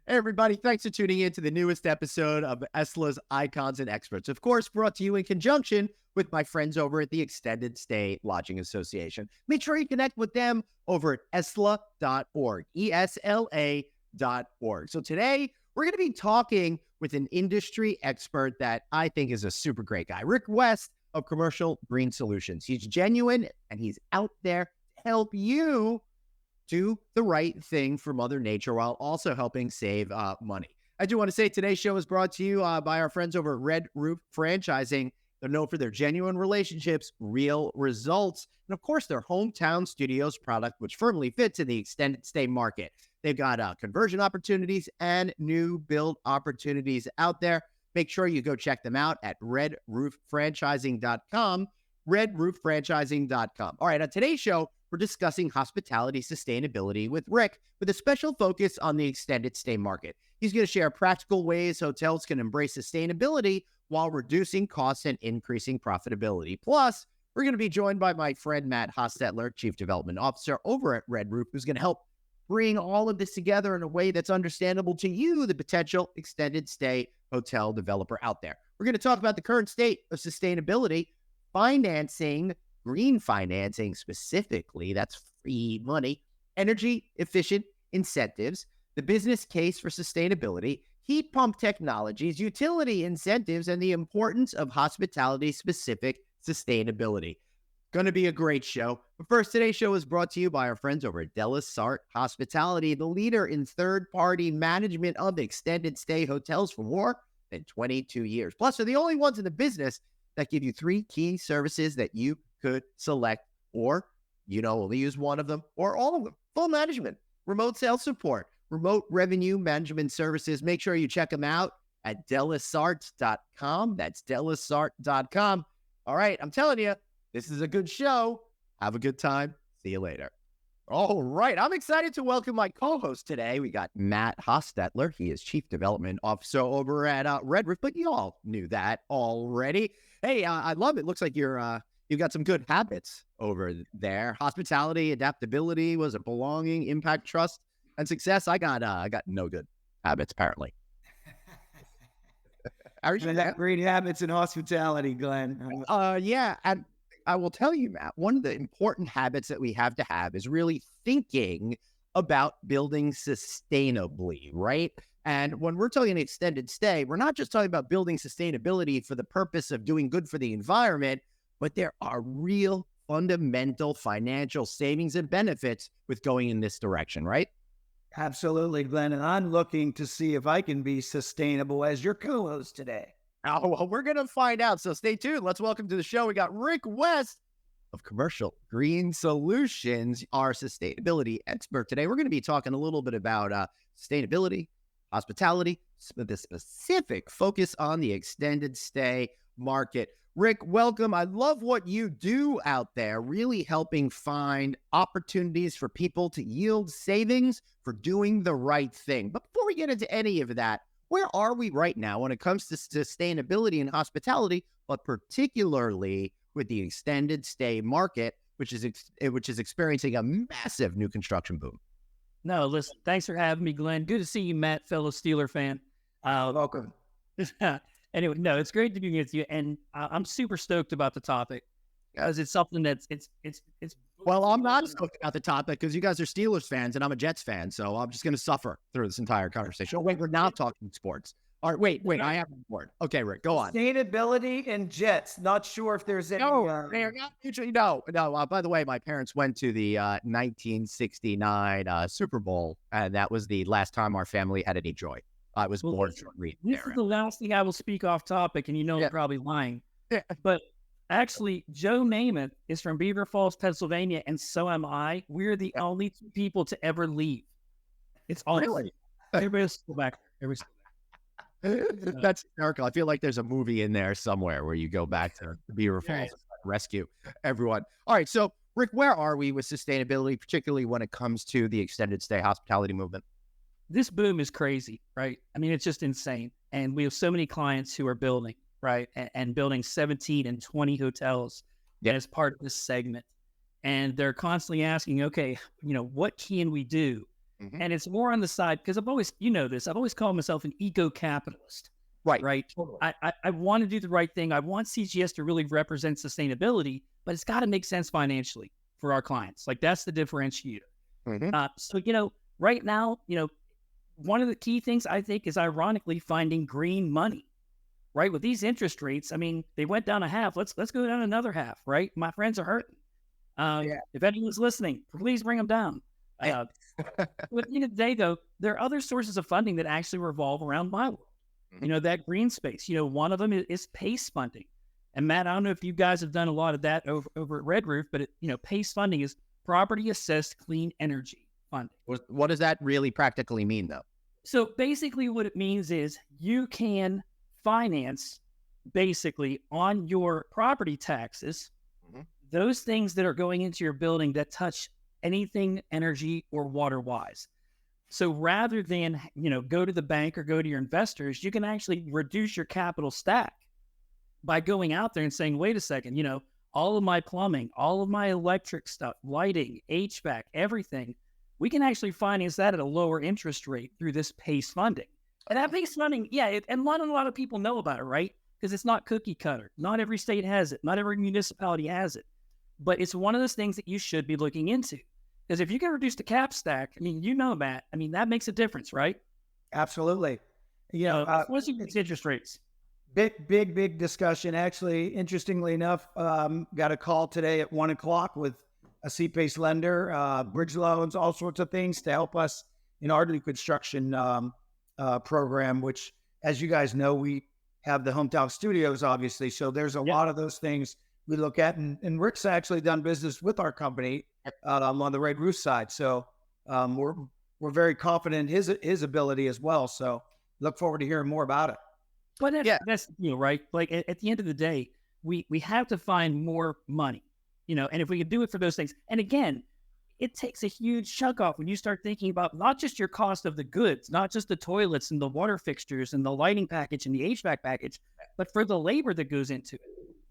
Hey, everybody. Thanks for tuning in to the newest episode of ESLA's Icons and Experts. Of course, brought to you in conjunction with my friends over at the Extended Stay Lodging Association. Make sure you connect with them over at ESLA.org, ESLA.org. So today, we're going to be talking with an industry expert that I think is a super great guy, Rick West of Commercial Green Solutions. He's genuine and he's out there to help you do the right thing for Mother Nature while also helping save money. I do want to say today's show is brought to you by our friends over at Red Roof Franchising. They're known for their genuine relationships, real results, and of course, their hometown studios product, which firmly fits in the extended stay market. They've got conversion opportunities and new build opportunities out there. Make sure you go check them out at redrooffranchising.com, redrooffranchising.com. All right, on today's show, we're discussing hospitality sustainability with Rick, with a special focus on the extended stay market. He's going to share practical ways hotels can embrace sustainability while reducing costs and increasing profitability. Plus, we're going to be joined by my friend Matt Hostetler, Chief Development Officer over at Red Roof, who's going to help bring all of this together in a way that's understandable to you, the potential extended stay hotel developer out there. We're going to talk about the current state of sustainability, financing, green financing specifically, that's free money, energy efficient incentives, the business case for sustainability, heat pump technologies, utility incentives, and the importance of hospitality specific sustainability. Going to be a great show. But first, today's show is brought to you by our friends over at Dellisart Hospitality, the leader in third-party management of extended stay hotels for more than 22 years. Plus, they're the only ones in the business that give you three key services that you could select, or only use one of them or all of them. Full management, remote sales support, remote revenue management services. Make sure you check them out at Dellisart.com. That's Dellisart.com. All right, I'm telling you, this is a good show. Have a good time. See you later. All right, I'm excited to welcome my co-host today. We got Matt Hostetler. He is Chief Development Officer over at Red Roof, but you all knew that already. Hey, I love it. Looks like you've got some good habits over there. Hospitality, adaptability, was it belonging, impact, trust, and success? I got no good habits, apparently. Are you got great habits in hospitality, Glenn? Yeah, and I will tell you, Matt, one of the important habits that we have to have is really thinking about building sustainably, right? And when we're talking extended stay, we're not just talking about building sustainability for the purpose of doing good for the environment, but there are real fundamental financial savings and benefits with going in this direction, right? Absolutely, Glenn. And I'm looking to see if I can be sustainable as your co-host today. Oh, well, we're going to find out. So stay tuned. Let's welcome to the show. We got Rick West of Commercial Green Solutions, our sustainability expert today. We're going to be talking a little bit about sustainability, hospitality, with a specific focus on the extended stay market. Rick, welcome. I love what you do out there, really helping find opportunities for people to yield savings for doing the right thing. But before we get into any of that, where are we right now when it comes to sustainability and hospitality, but particularly with the extended stay market, which is experiencing a massive new construction boom? No, listen, thanks for having me, Glenn. Good to see you, Matt, fellow Steeler fan. Welcome. Anyway, no, it's great to be with you, and I'm super stoked about the topic because it's something that's it's. Well, I'm not stoked about the topic because you guys are Steelers fans and I'm a Jets fan, so I'm just going to suffer through this entire conversation. Oh, wait, we're not talking sports. All right, wait, I have a board. Okay, Rick, go on. Sustainability and Jets. Not sure if there's any. No, they're not mutually. No. By the way, my parents went to the 1969 Super Bowl, and that was the last time our family had any joy. I was born shortly. This is the last thing I will speak off topic, and I'm probably lying. Yeah. But actually, Joe Namath is from Beaver Falls, Pennsylvania, and so am I. We're the only two people to ever leave. It's all Really? Everybody's still back there. That's hysterical. I feel like there's a movie in there somewhere where you go back to Beaver Falls and rescue everyone. All right, so Rick, where are we with sustainability, particularly when it comes to the extended stay hospitality movement? This boom is crazy, right? I mean, it's just insane. And we have so many clients who are building, right? And building 17 and 20 hotels as part of this segment. And they're constantly asking, okay, what can we do? And it's more on the side because I've always, you know this, I've always called myself an eco-capitalist, right? Totally. I want to do the right thing. I want CGS to really represent sustainability, but it's got to make sense financially for our clients. Like that's the differentiator. So, right now, one of the key things I think is ironically finding green money, right? With these interest rates, I mean, they went down a half. Let's go down another half, right? My friends are hurting. If anyone's listening, please bring them down. But at the end of the day, though, there are other sources of funding that actually revolve around my world. That green space. One of them is PACE funding. And Matt, I don't know if you guys have done a lot of that over at Red Roof, but PACE funding is Property Assessed Clean Energy funding. What does that really practically mean, though? So basically what it means is you can finance basically on your property taxes, those things that are going into your building that touch anything energy or water wise. So rather than, go to the bank or go to your investors, you can actually reduce your capital stack by going out there and saying, wait a second, all of my plumbing, all of my electric stuff, lighting, HVAC, everything, we can actually finance that at a lower interest rate through this PACE funding. And that PACE funding, and not a lot of people know about it, right? Because it's not cookie cutter. Not every state has it. Not every municipality has it. But it's one of those things that you should be looking into. Because if you can reduce the cap stack, Matt, that makes a difference, right? Absolutely. Once you get interest rates. Big discussion. Actually, interestingly enough, got a call today at 1:00 with a CPACE lender, bridge loans, all sorts of things to help us in our new construction program, which, as you guys know, we have the hometown studios, obviously. So there's a lot of those things we look at. And Rick's actually done business with our company on the Red Roof side. So we're very confident in his ability as well. So look forward to hearing more about it. But that's right? Like at the end of the day, we have to find more money, and if we can do it for those things. And again, it takes a huge chunk off when you start thinking about not just your cost of the goods, not just the toilets and the water fixtures and the lighting package and the HVAC package, but for the labor that goes into it.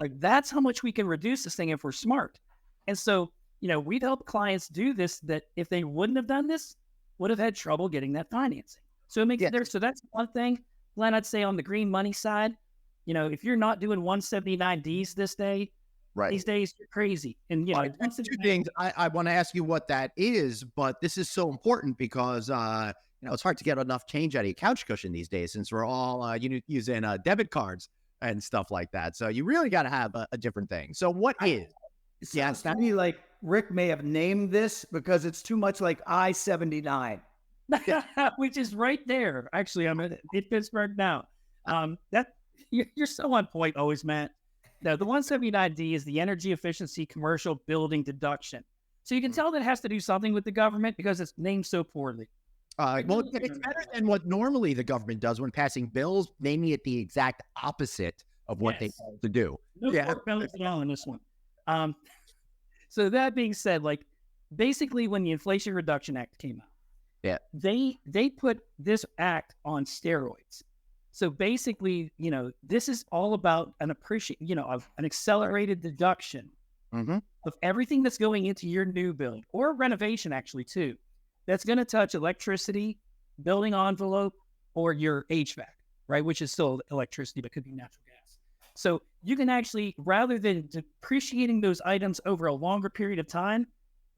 Like that's how much we can reduce this thing if we're smart. And so, we've helped clients do this that if they wouldn't have done this, would have had trouble getting that financing. So it makes it there. So that's one thing, Glenn, I'd say on the green money side, if you're not doing 179Ds these days, you're crazy. And that's two things. I want to ask you what that is, but this is so important because it's hard to get enough change out of your couch cushion these days since we're all using debit cards and stuff like that. So you really got to have a different thing. So what is? Sounds to me like Rick may have named this because it's too much like I-79. Which is right there. Actually, I'm in Pittsburgh now. You're so on point always, Matt. Now, the 179D is the energy efficiency commercial building deduction. So you can tell that it has to do something with the government because it's named so poorly. Well, it's better than what normally the government does when passing bills, naming it the exact opposite of what they want to do. No pork bellies at all in this one. So that being said, like basically when the Inflation Reduction Act came out, they put this act on steroids. So basically, this is all about an of an accelerated deduction of everything that's going into your new build or renovation, actually, too. That's going to touch electricity, building envelope, or your HVAC, right? Which is still electricity, but could be natural gas. So you can actually, rather than depreciating those items over a longer period of time,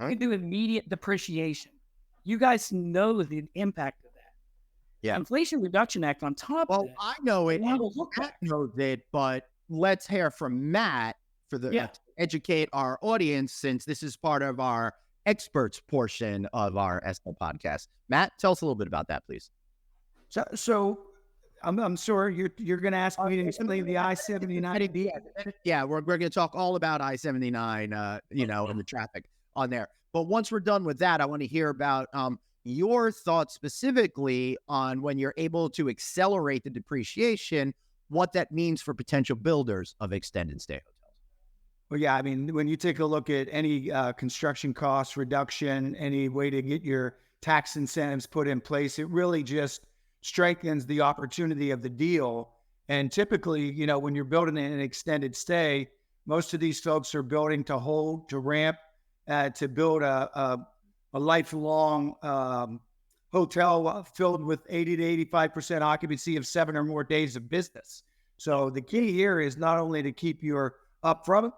you can do immediate depreciation. You guys know the impact of that. Yeah. Inflation Reduction Act on top of that. Well, I know it. Matt knows it, but let's hear from Matt to educate our audience since this is part of our experts portion of our ESLA podcast. Matt, tell us a little bit about that, please. So I'm sorry, you're going to ask me to explain the I-79. Yeah, we're going to talk all about I-79, and the traffic on there. But once we're done with that, I want to hear about your thoughts specifically on when you're able to accelerate the depreciation, what that means for potential builders of extended stay hotels. Well, yeah, I mean, when you take a look at any construction cost reduction, any way to get your tax incentives put in place, it really just strengthens the opportunity of the deal. And typically, when you're building an extended stay, most of these folks are building to hold, to ramp, to build a lifelong hotel filled with 80 to 85% occupancy of 7 or more days of business. So the key here is not only to keep your upfront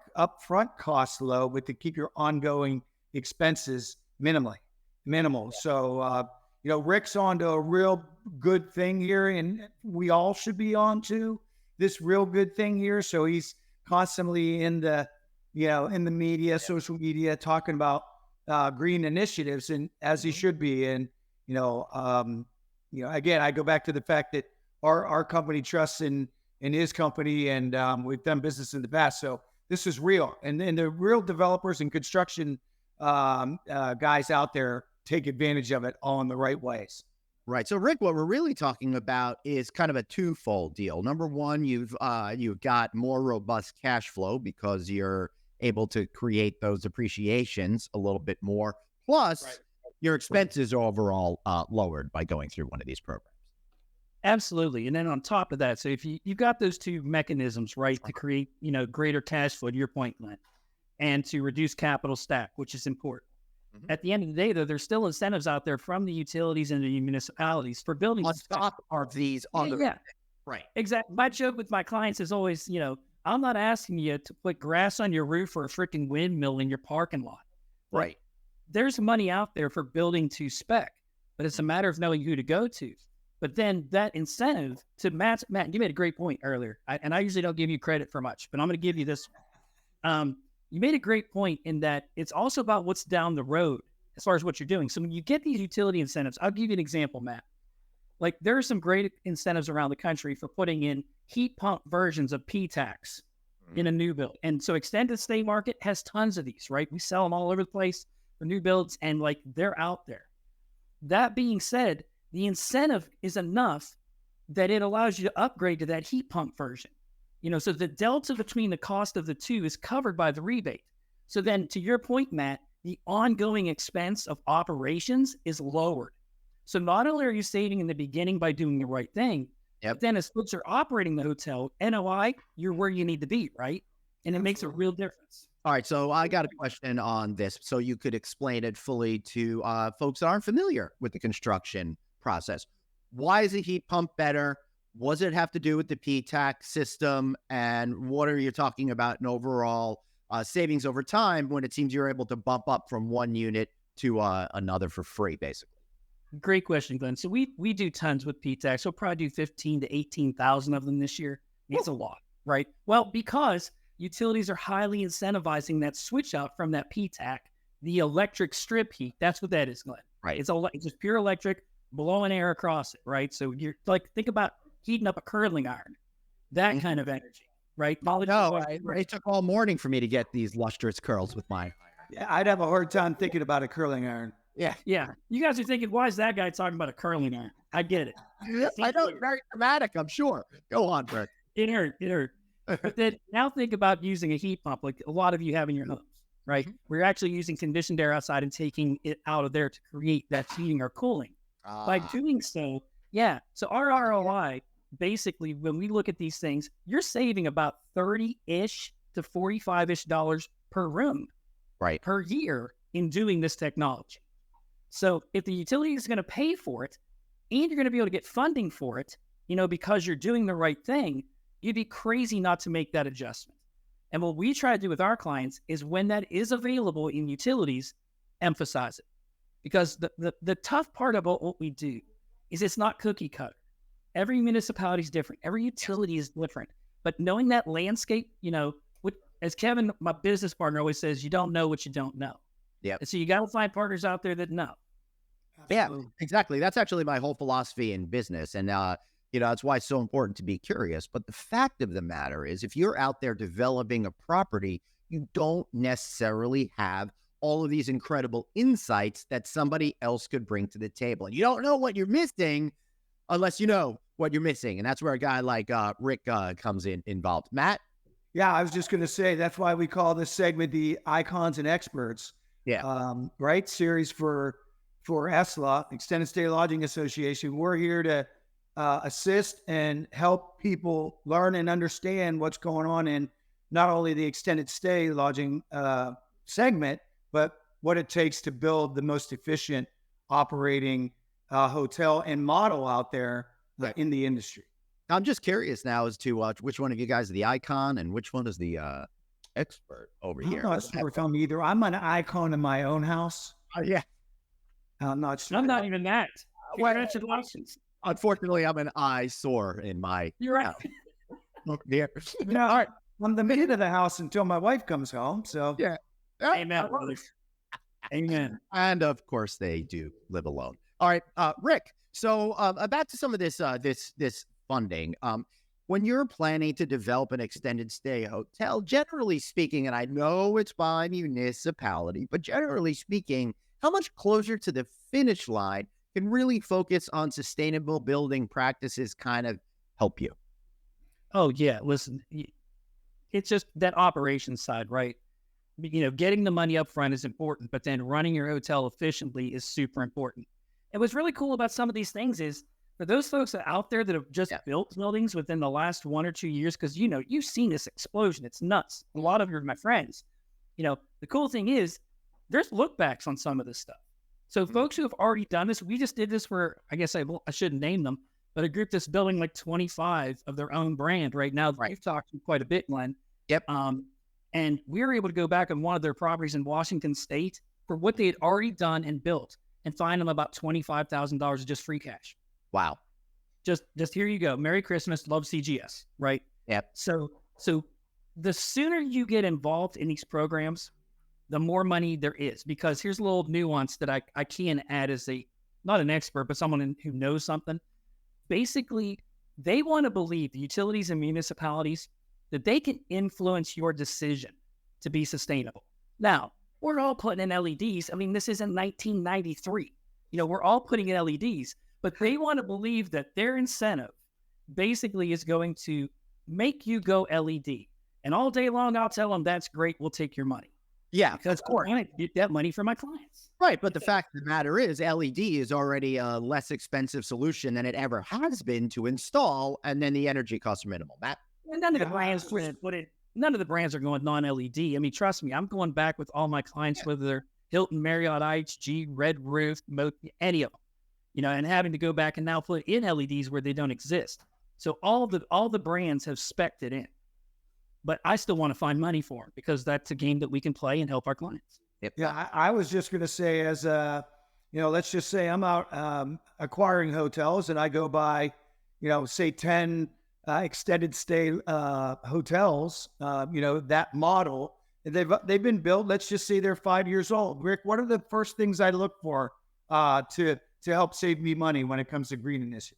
costs low, but to keep your ongoing expenses minimal. So, Rick's on to a real good thing here, and we all should be on to this real good thing here. So he's constantly in the media, social media, talking about green initiatives, and as he should be. And, again, I go back to the fact that our company trusts in his company, and we've done business in the past. So this is real. And the real developers and construction guys out there take advantage of it all in the right ways. Right. So, Rick, what we're really talking about is kind of a twofold deal. Number one, you've got more robust cash flow because you're able to create those appreciations a little bit more. Plus, your expenses are overall lowered by going through one of these programs. Absolutely. And then on top of that, so if you've got those two mechanisms, right, to create, greater cash flow, to your point, Glenn, and to reduce capital stack, which is important. At the end of the day, though, there's still incentives out there from the utilities and the municipalities for building on top of these. Right. Exactly. My joke with my clients is always, I'm not asking you to put grass on your roof or a freaking windmill in your parking lot. Right. There's money out there for building to spec, but it's a matter of knowing who to go to. But then that incentive to Matt, you made a great point earlier, and I usually don't give you credit for much, but I'm going to give you this. You made a great point in that it's also about what's down the road as far as what you're doing. So when you get these utility incentives, I'll give you an example, Matt. Like there are some great incentives around the country for putting in heat pump versions of P-tax in a new build. And so extended stay market has tons of these, right? We sell them all over the place for new builds, and like they're out there. That being said, the incentive is enough that it allows you to upgrade to that heat pump version. So the delta between the cost of the two is covered by the rebate. So then to your point, Matt, the ongoing expense of operations is lowered. So not only are you saving in the beginning by doing the right thing, but then as folks are operating the hotel, NOI, you're where you need to be, right? And it makes a real difference. All right. So I got a question on this. So you could explain it fully to folks that aren't familiar with the construction process. Why is a heat pump better? What does it have to do with the P-tax system? And what are you talking about in overall savings over time when it seems you're able to bump up from one unit to another for free, basically? Great question, Glenn. So we do tons with P-tax. We'll probably do 15 to 18,000 of them this year. It's a lot, right? Well, because utilities are highly incentivizing that switch out from that P-tax, the electric strip heat. That's what that is, Glenn. Right. It's just pure electric, blowing air across it, right? So you're like, think about heating up a curling iron, that kind of energy, right? It took all morning for me to get these lustrous curls with mine. Yeah, I'd have a hard time thinking about a curling iron. Yeah. You guys are thinking, why is that guy talking about a curling iron? I get it. I know, very dramatic, I'm sure. Go on, Bert. It hurt. But then now think about using a heat pump like a lot of you have in your homes, right? We're actually using conditioned air outside and taking it out of there to create that heating or cooling. By doing so, so our ROI, basically, when we look at these things, you're saving about $30-ish to $45-ish per room, right, per year in doing this technology. So if the utility is going to pay for it, and you're going to be able to get funding for it, because you're doing the right thing, you'd be crazy not to make that adjustment. And what we try to do with our clients is when that is available in utilities, emphasize it. Because the tough part about what we do is it's not cookie cutter. Every municipality is different. Every utility is different. But knowing that landscape, as Kevin, my business partner, always says, you don't know what you don't know. Yeah. And so you got to find partners out there that know. Absolutely. Yeah, exactly. That's actually my whole philosophy in business. And, that's why it's so important to be curious. But the fact of the matter is, if you're out there developing a property, you don't necessarily have all of these incredible insights that somebody else could bring to the table. And you don't know what you're missing unless you know what you're missing. And that's where a guy like Rick comes involved. Matt? Yeah, I was just going to say, that's why we call this segment the Icons and Experts. Yeah. Right? Series for ESLA, Extended Stay Lodging Association. We're here to assist and help people learn and understand what's going on in not only the extended stay lodging segment, but what it takes to build the most efficient operating hotel and model out there in the industry. I'm just curious now as to which one of you guys is the icon and which one is the expert over here. I'm not sure if I'm either. I'm an icon in my own house. Yeah. I'm not sure. I'm not even that. Congratulations. Unfortunately, I'm an eyesore in my. You're right. Yeah. No, all right. I'm the man of the house until my wife comes home. So Yeah. Amen. Amen. And of course, they do live alone. All right, Rick. So back to some of this this funding. When you're planning to develop an extended stay hotel, generally speaking, and I know it's by municipality, but generally speaking, how much closer to the finish line can really focus on sustainable building practices kind of help you? Oh, yeah. Listen, it's just that operations side, right? Getting the money up front is important, but then running your hotel efficiently is super important. And what's really cool about some of these things is for those folks out there that have just built buildings within the last 1 or 2 years, because, you've seen this explosion. It's nuts. A lot of you are my friends. The cool thing is there's look backs on some of this stuff. So folks who have already done this, we just did this for, I guess I shouldn't name them, but a group that's building like 25 of their own brand right now. Right. We've talked to quite a bit, Glenn. Yep. And we were able to go back on one of their properties in Washington State for what they had already done and built and find them about $25,000 of just free cash. Wow. Just here you go. Merry Christmas. Love CGS. Right. Yep. So the sooner you get involved in these programs, the more money there is, because here's a little nuance that I can add as not an expert, but someone who knows something. Basically, they want to believe, the utilities and municipalities, that they can influence your decision to be sustainable. Now, we're all putting in LEDs. I mean, this isn't 1993. We're all putting in LEDs, but they want to believe that their incentive basically is going to make you go LED. And all day long, I'll tell them, that's great. We'll take your money. Yeah, because I want to get that money for my clients. Right. But the fact of the matter is LED is already a less expensive solution than it ever has been to install. And then the energy costs are minimal. Matt? And none of the brands are going non-LED. I mean, trust me, I'm going back with all my clients, whether they're Hilton, Marriott, IHG, Red Roof, any of them, and having to go back and now put in LEDs where they don't exist. So all the brands have spec'd it in. But I still want to find money for them because that's a game that we can play and help our clients. Yep. Yeah, I was just going to say, as let's just say I'm out acquiring hotels and I go by, say 10 extended stay hotels, that model. They've been built. Let's just say they're 5 years old. Rick, what are the first things I look for to help save me money when it comes to green initiatives?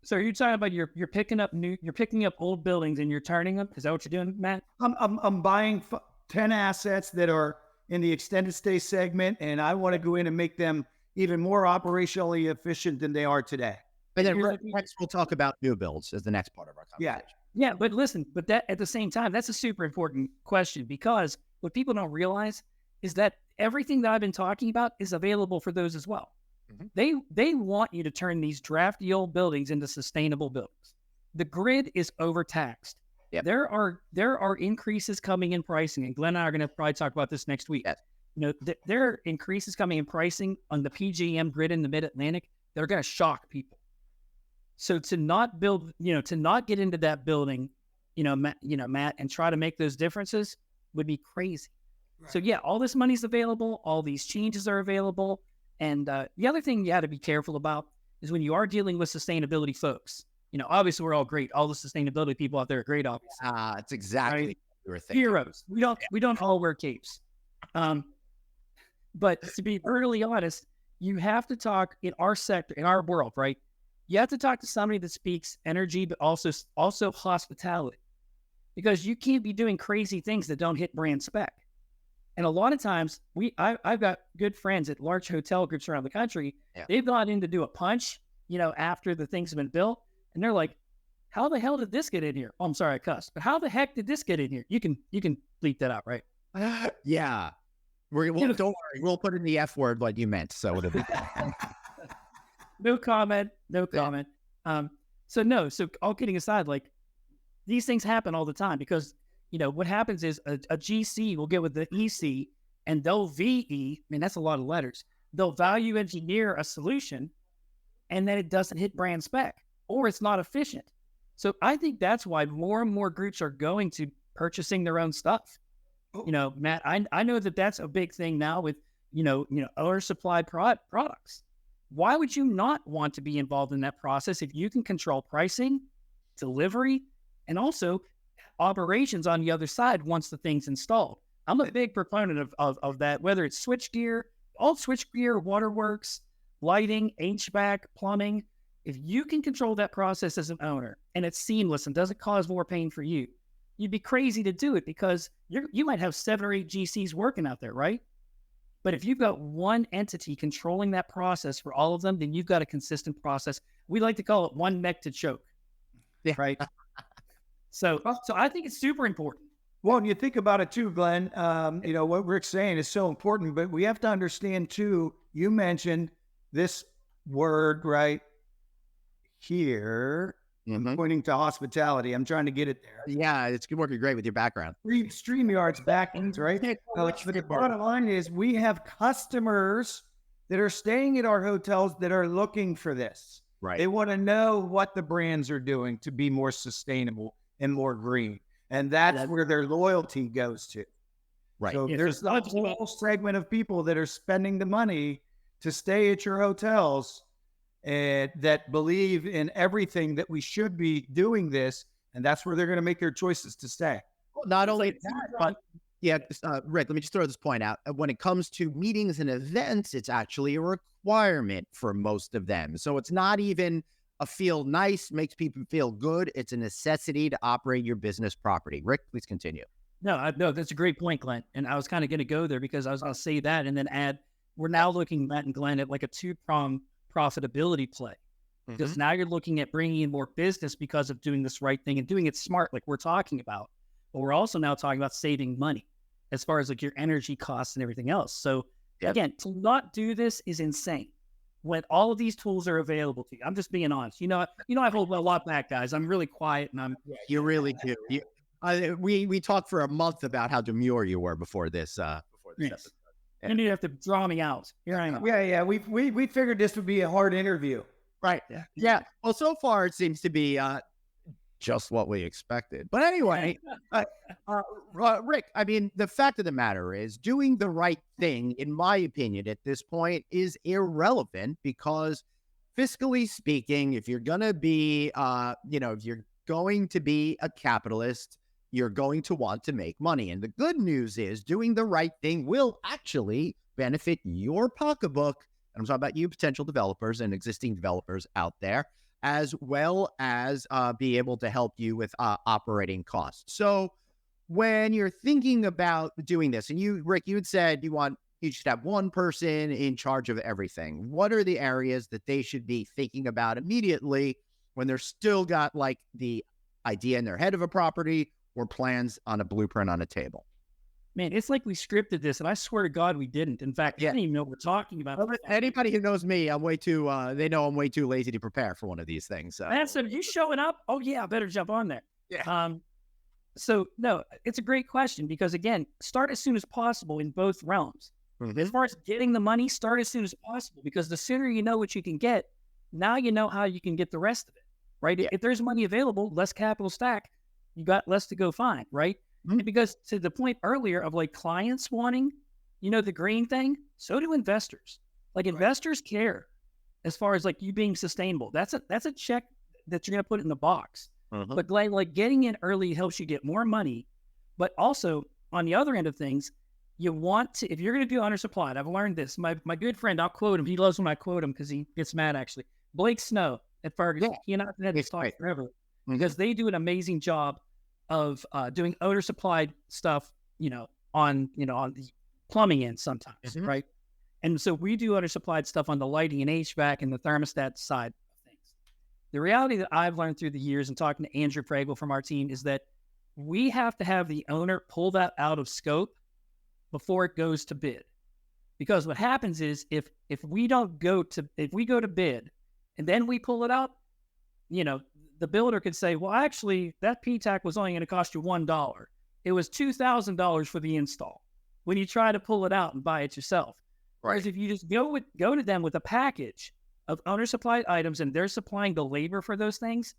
So you're talking about you're picking up old buildings and you're turning them? Is that what you're doing, Matt? I'm buying 10 assets that are in the extended stay segment, and I want to go in and make them even more operationally efficient than they are today. And then next we'll talk about new builds as the next part of our conversation. Yeah, but listen, that at the same time, that's a super important question, because what people don't realize is that everything that I've been talking about is available for those as well. Mm-hmm. They want you to turn these drafty old buildings into sustainable buildings. The grid is overtaxed. Yep. There are increases coming in pricing, and Glenn and I are going to probably talk about this next week. Yes. There are increases coming in pricing on the PJM grid in the Mid-Atlantic that are going to shock people. So to not build, to not get into that building, Matt, and try to make those differences would be crazy. Right. So yeah, all this money's available. All these changes are available. And the other thing you have to be careful about is when you are dealing with sustainability folks, obviously we're all great. All the sustainability people out there are great, obviously. It's exactly right? what we were thinking. Heroes. We don't all wear capes. But to be brutally honest, you have to talk in our sector, in our world, right? You have to talk to somebody that speaks energy, but also hospitality, because you can't be doing crazy things that don't hit brand spec. And a lot of times, I've got good friends at large hotel groups around the country. Yeah. They've gone in to do a punch, after the things have been built, and they're like, "How the hell did this get in here?" Oh, I'm sorry, I cussed, but how the heck did this get in here? You can bleep that out, right? Yeah, don't worry, we'll put in the F word like you meant, so it'll be. No comment. So all kidding aside, like, these things happen all the time because. What happens is a GC will get with the EC and they'll VE, that's a lot of letters. They'll value engineer a solution and then it doesn't hit brand spec or it's not efficient. So I think that's why more and more groups are going to purchasing their own stuff. Matt, I know that that's a big thing now with, owner supplied products. Why would you not want to be involved in that process if you can control pricing, delivery, and also operations on the other side once the thing's installed? I'm a big proponent of that, whether it's switchgear, waterworks, lighting, HVAC, plumbing. If you can control that process as an owner and it's seamless and doesn't cause more pain for you, you'd be crazy to do it because you might have 7 or 8 GCs working out there, right? But if you've got one entity controlling that process for all of them, then you've got a consistent process. We like to call it one neck to choke, right? So I think it's super important. Well, and you think about it too, Glenn, what Rick's saying is so important, but we have to understand too, you mentioned this word right here, pointing to hospitality. I'm trying to get it there. Yeah, it's working great with your background. StreamYard's backends, right? But the bottom line is we have customers that are staying at our hotels that are looking for this. Right. They want to know what the brands are doing to be more sustainable and more green. And that's where their loyalty goes to. Right. So there's a whole segment of people that are spending the money to stay at your hotels and that believe in everything that we should be doing this. And that's where they're going to make their choices to stay. Well, not only that, but Rick, let me just throw this point out. When it comes to meetings and events, it's actually a requirement for most of them. So it's not even a feel nice, makes people feel good. It's a necessity to operate your business property. Rick, please continue. No, that's a great point, Glenn. And I was kind of going to go there because I was going to say that and then add, we're now looking, Matt and Glenn, at like a 2-pronged profitability play. Because now you're looking at bringing in more business because of doing this right thing and doing it smart, like we're talking about. But we're also now talking about saving money as far as like your energy costs and everything else. So again, to not do this is insane. When all of these tools are available to you, I'm just being honest. I hold a lot back, guys. I'm really quiet, and you really do. We talked for a month about how demure you were before this. Episode. And you have to draw me out. Here I am. Yeah. We figured this would be a hard interview, right? Yeah. Well, so far it seems to be just what we expected. But anyway, Rick, I mean, the fact of the matter is doing the right thing, in my opinion, at this point is irrelevant because fiscally speaking, if you're going to be, if you're going to be a capitalist, you're going to want to make money. And the good news is doing the right thing will actually benefit your pocketbook. And I'm talking about you potential developers and existing developers out there, as well as be able to help you with operating costs. So when you're thinking about doing this, and you, Rick, you had said you should have one person in charge of everything. What are the areas that they should be thinking about immediately when they're still got like the idea in their head of a property or plans on a blueprint on a table? Man, it's like we scripted this, and I swear to God we didn't. In fact, I didn't even know what we're talking about. Well, anybody who knows me, I'm way too, they know I'm way too lazy to prepare for one of these things. So. Man, so you showing up? Oh, yeah, I better jump on there. Yeah. So, no, it's a great question because, again, start as soon as possible in both realms. As far as getting the money, start as soon as possible because the sooner you know what you can get, now you know how you can get the rest of it, right? Yeah. If there's money available, less capital stack, you got less to go find, right? And because to the point earlier of like clients wanting, the green thing, so do investors. Like investors care as far as like you being sustainable. That's a check that you're going to put in the box. But Glenn, like getting in early helps you get more money. But also on the other end of things, you want to, if you're going to do undersupplied, I've learned this. My good friend, I'll quote him. He loves when I quote him because he gets mad actually. Blake Snow at Ferguson. He and I have had this talk forever because they do an amazing job of doing owner supplied stuff, on the plumbing end sometimes, right? And so we do owner supplied stuff on the lighting and HVAC and the thermostat side of things. The reality that I've learned through the years and talking to Andrew Pragle from our team is that we have to have the owner pull that out of scope before it goes to bid. Because what happens is if we go to bid and then we pull it out, the builder could say, well, actually, that PTAC was only going to cost you $1. It was $2,000 for the install when you try to pull it out and buy it yourself. Right. Whereas if you just go to them with a package of owner supplied items and they're supplying the labor for those things,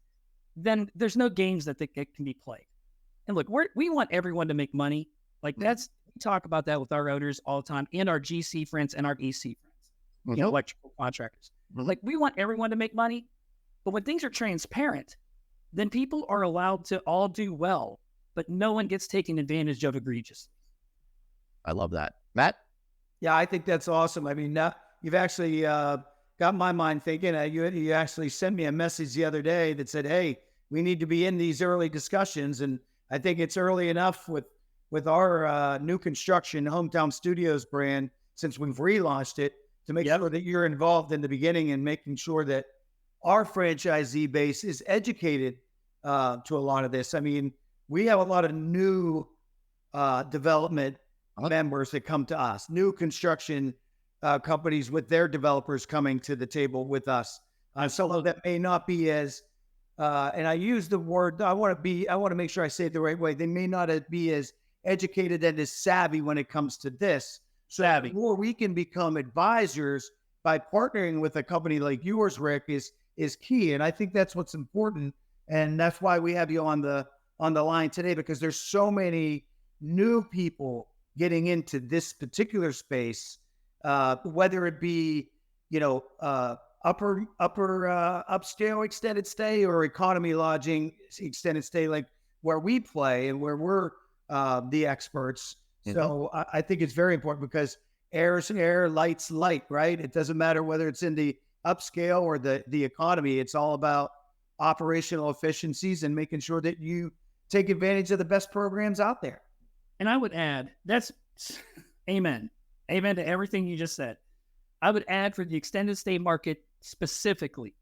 then there's no games that can be played. And look, we want everyone to make money. Like we talk about that with our owners all the time and our GC friends and our EC friends, electrical contractors. Like we want everyone to make money, but when things are transparent, then people are allowed to all do well, but no one gets taken advantage of egregiously. I love that. Matt? Yeah, I think that's awesome. I mean, now you've actually got my mind thinking. You actually sent me a message the other day that said, hey, we need to be in these early discussions. And I think it's early enough with our new construction Hometown Studios brand, since we've relaunched it, to make sure that you're involved in the beginning and making sure that our franchisee base is educated to a lot of this. I mean, we have a lot of new development members that come to us, new construction companies with their developers coming to the table with us. Some of that may not be as, and I use the word, I want to make sure I say it the right way. They may not be as educated and as savvy when it comes to this. Savvy. The more we can become advisors by partnering with a company like yours, Rick, is key. And I think that's what's important. And that's why we have you on the line today, because there's so many new people getting into this particular space, whether it be, upper upscale extended stay or economy lodging extended stay, like where we play and where we're the experts. So I think it's very important because air is air, light's light, right? It doesn't matter whether it's in the upscale or the economy. It's all about operational efficiencies and making sure that you take advantage of the best programs out there. And I would add, that's amen. Amen to everything you just said. I would add for the extended stay market specifically,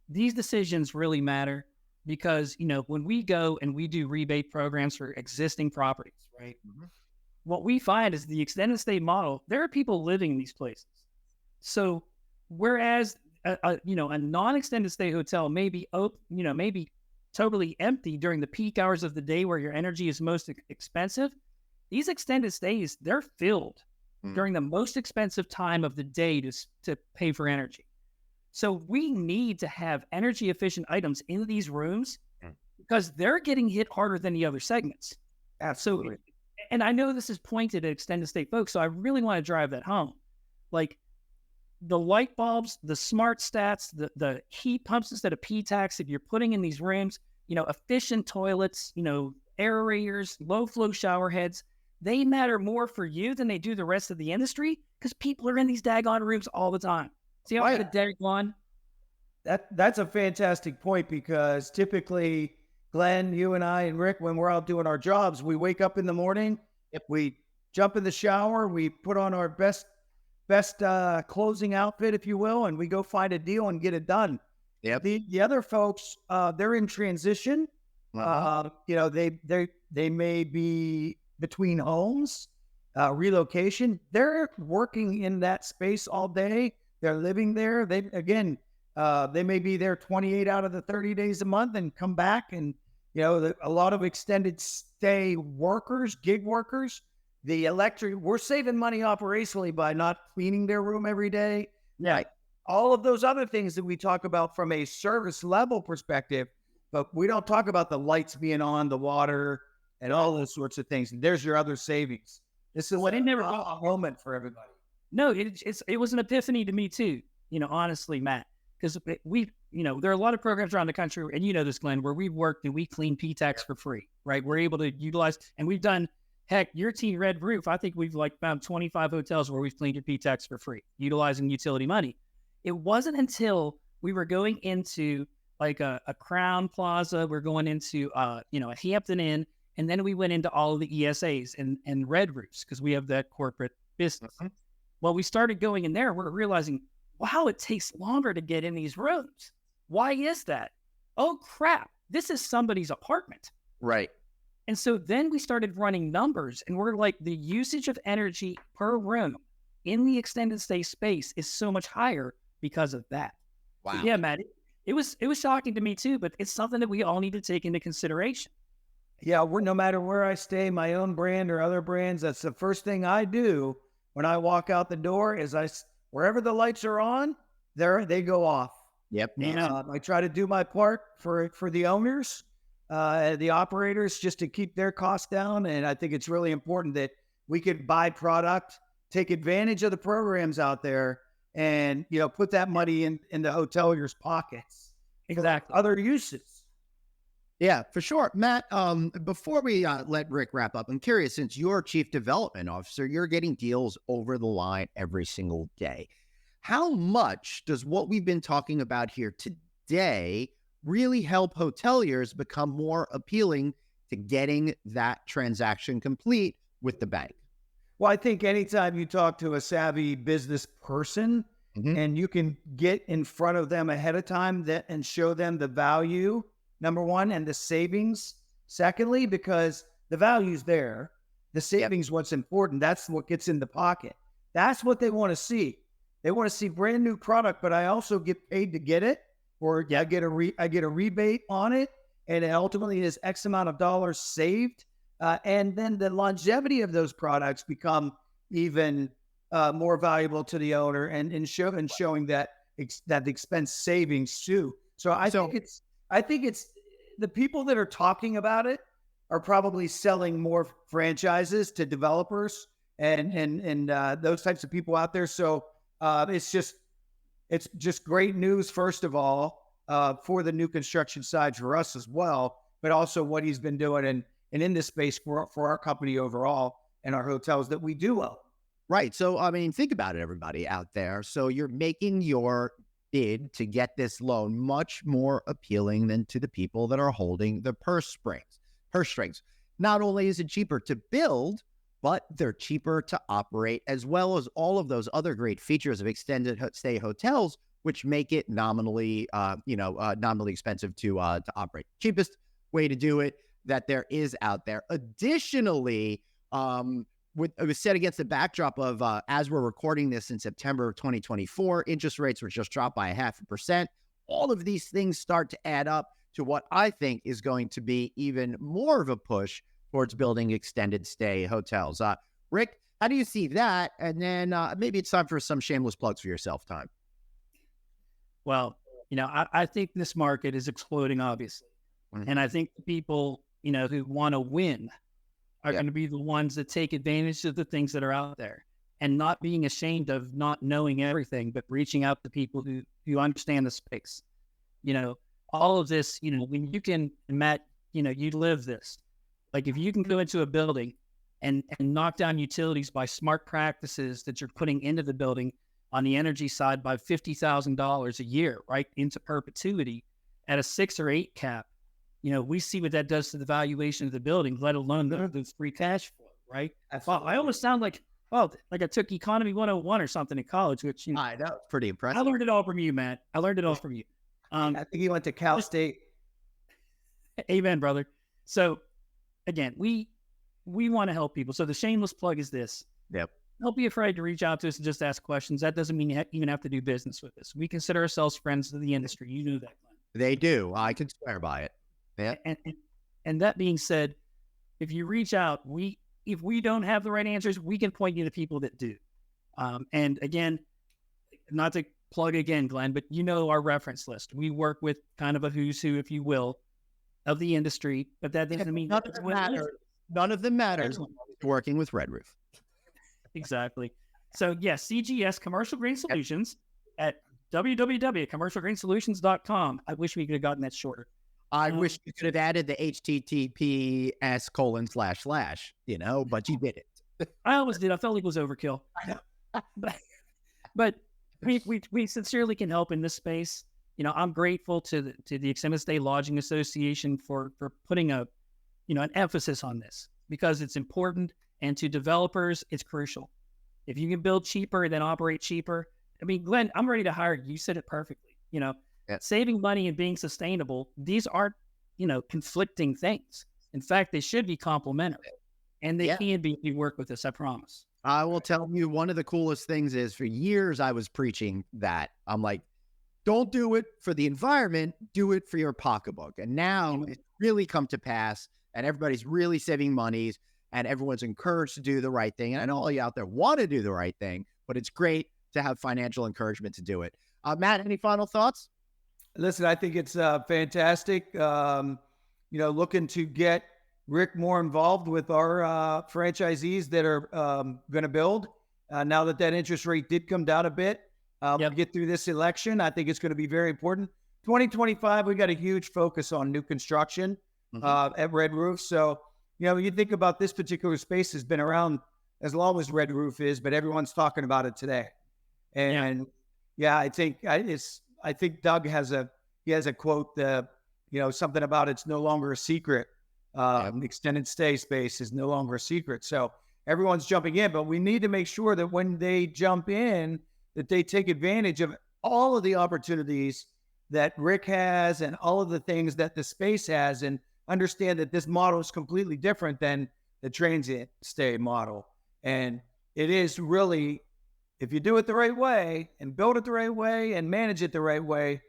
these decisions really matter because, when we go and we do rebate programs for existing properties, right? What we find is the extended stay model, there are people living in these places. So whereas a non-extended stay hotel may be totally empty during the peak hours of the day where your energy is most expensive, these extended stays, they're filled during the most expensive time of the day to pay for energy. So we need to have energy efficient items in these rooms because they're getting hit harder than the other segments. Absolutely. And I know this is pointed at extended stay folks, so I really want to drive that home. Like the light bulbs, the smart stats, the heat pumps instead of P-tax that you're putting in these rooms, efficient toilets, aerators, low flow shower heads, they matter more for you than they do the rest of the industry because people are in these daggone rooms all the time. See how the daggone? That's a fantastic point because typically, Glenn, you and I and Rick, when we're out doing our jobs, we wake up in the morning, we jump in the shower, we put on our best closing outfit, if you will, and we go find a deal and get it done. Yep. The other folks, they're in transition. They may be between homes, relocation. They're working in that space all day. They're living there. They may be there 28 out of the 30 days a month and come back. And, a lot of extended stay workers, gig workers, we're saving money operationally by not cleaning their room every day. Yeah. Right? All of those other things that we talk about from a service level perspective, but we don't talk about the lights being on, the water, and all those sorts of things. And there's your other savings. This is a moment for everybody. No, it was an epiphany to me too, honestly, Matt, because there are a lot of programs around the country, and this, Glenn, where we've worked and we clean P-tax for free, right? We're able to utilize, and we've done, heck, your team Red Roof, I think we've found 25 hotels where we've cleaned your P-tax for free, utilizing utility money. It wasn't until we were going into a Crown Plaza, we're going into, a Hampton Inn, and then we went into all of the ESAs and Red Roofs because we have that corporate business. Well, we started going in there. We're realizing, wow, it takes longer to get in these rooms. Why is that? Oh, crap. This is somebody's apartment. Right. And so then we started running numbers and we're like, the usage of energy per room in the extended stay space is so much higher because of that. Wow. So yeah, Matt, it was shocking to me too, but it's something that we all need to take into consideration. Yeah, no matter where I stay, my own brand or other brands, that's the first thing I do when I walk out the door is wherever the lights are on, they go off. Yep. I try to do my part for the owners, the operators, just to keep their costs down. And I think it's really important that we could buy product, take advantage of the programs out there, and put that money in the hoteliers' pockets. Exactly. Other uses. Yeah, for sure. Matt, before we let Rick wrap up, I'm curious, since you're Chief Development Officer, you're getting deals over the line every single day. How much does what we've been talking about here today really help hoteliers become more appealing to getting that transaction complete with the bank? Well, I think anytime you talk to a savvy business person and you can get in front of them ahead of time and show them the value, number one, and the savings, secondly, because the value's there, the savings, what's important, that's what gets in the pocket. That's what they want to see. They want to see brand new product, but I also get paid to get it, or I get a rebate on it, and it ultimately is X amount of dollars saved. And then the longevity of those products become even more valuable to the owner, and showing that the expense savings too. So I think it's the people that are talking about it are probably selling more franchises to developers and those types of people out there. So it's just great news, first of all, for the new construction side for us as well, but also what he's been doing and in this space for our company overall and our hotels that we do own. Right. So, I mean, think about it, everybody out there. So you're making your bid to get this loan much more appealing than to the people that are holding the purse strings. Not only is it cheaper to build, but they're cheaper to operate, as well as all of those other great features of extended stay hotels, which make it nominally expensive to operate. Cheapest way to do it that there is out there. Additionally, it was set against the backdrop of, as we're recording this in September of 2024, interest rates were just dropped by 0.5%. All of these things start to add up to what I think is going to be even more of a push towards building extended stay hotels. Rick, how do you see that? And then maybe it's time for some shameless plugs for yourself time. Well, I think this market is exploding, obviously. And I think the people, who want to win are going to be the ones that take advantage of the things that are out there and not being ashamed of not knowing everything, but reaching out to people who understand the space. All of this, when you can, Matt, you live this. Like if you can go into a building and knock down utilities by smart practices that you're putting into the building on the energy side by $50,000 a year, right, into perpetuity at a 6 or 8 cap, we see what that does to the valuation of the building, let alone the free cash flow, right? Wow, I almost sound like I took Economy 101 or something in college, which I know, it's pretty impressive. I learned it all from you, Matt. I learned it all from you. I think you went to Cal State. Amen, brother. So again, we want to help people. So the shameless plug is this. Yep. Don't be afraid to reach out to us and just ask questions. That doesn't mean you even have to do business with us. We consider ourselves friends of the industry. You know that, Glenn. They do. I can swear by it. Yeah. And that being said, if you reach out, if we don't have the right answers, we can point you to people that do. And again, not to plug again, Glenn, but our reference list. We work with kind of a who's who, if you will, of the industry, but that doesn't mean none of them matter. None of them matters. Working with Red Roof. Exactly. So yes, CGS Commercial Green Solutions at www.commercialgreensolutions.com. I wish we could have gotten that shorter. I wish you could have added the HTTPS://, but you did it. I always did. I felt like it was overkill. I know. but we sincerely can help in this space. I'm grateful to the Extended Stay Lodging Association for putting an emphasis on this because it's important, and to developers, it's crucial. If you can build cheaper and then operate cheaper, I mean, Glenn, I'm ready to hire you. You said it perfectly. Saving money and being sustainable, these aren't, conflicting things. In fact, they should be complementary, and they can be if you work with us, I promise. I will tell you, one of the coolest things is for years I was preaching that. I'm like, don't do it for the environment, do it for your pocketbook. And now it's really come to pass, and everybody's really saving monies, and everyone's encouraged to do the right thing. And I know all you out there want to do the right thing, but it's great to have financial encouragement to do it. Matt, any final thoughts? Listen, I think it's fantastic. Looking to get Rick more involved with our franchisees that are going to build. Now that interest rate did come down a bit, we'll get through this election. I think it's going to be very important. 2025, we got a huge focus on new construction at Red Roof. So, you think about this particular space has been around as long as Red Roof is, but everyone's talking about it today. And I think Doug has a quote, something about it's no longer a secret. Extended stay space is no longer a secret. So everyone's jumping in, but we need to make sure that when they jump in, that they take advantage of all of the opportunities that Rick has and all of the things that the space has, and understand that this model is completely different than the transient stay model. And it is really, if you do it the right way and build it the right way and manage it the right way,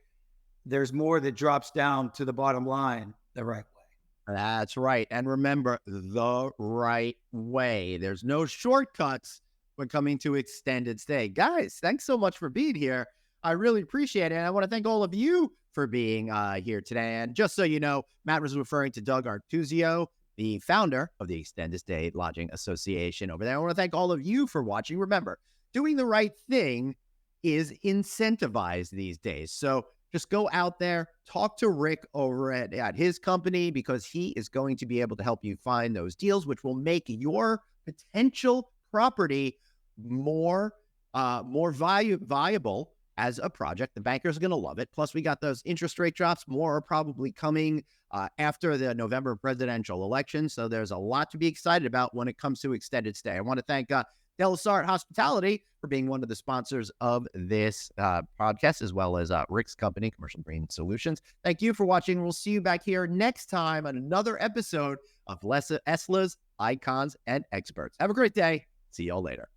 there's more that drops down to the bottom line the right way. That's right. And remember, the right way. There's no shortcuts when coming to extended stay. Guys, thanks so much for being here. I really appreciate it. And I want to thank all of you for being here today. And just so you know, Matt was referring to Doug Artuzio, the founder of the Extended Stay Lodging Association over there. I want to thank all of you for watching. Remember, doing the right thing is incentivized these days. So just go out there, talk to Rick over at his company, because he is going to be able to help you find those deals, which will make your potential property more viable as a project. The bankers are going to love it. Plus, we got those interest rate drops. More are probably coming after the November presidential election. So there's a lot to be excited about when it comes to extended stay. I want to thank Dellisart Hospitality for being one of the sponsors of this podcast, as well as Rick's company, Commercial Green Solutions. Thank you for watching. We'll see you back here next time on another episode of ESLA's Icons and Experts. Have a great day. See y'all later.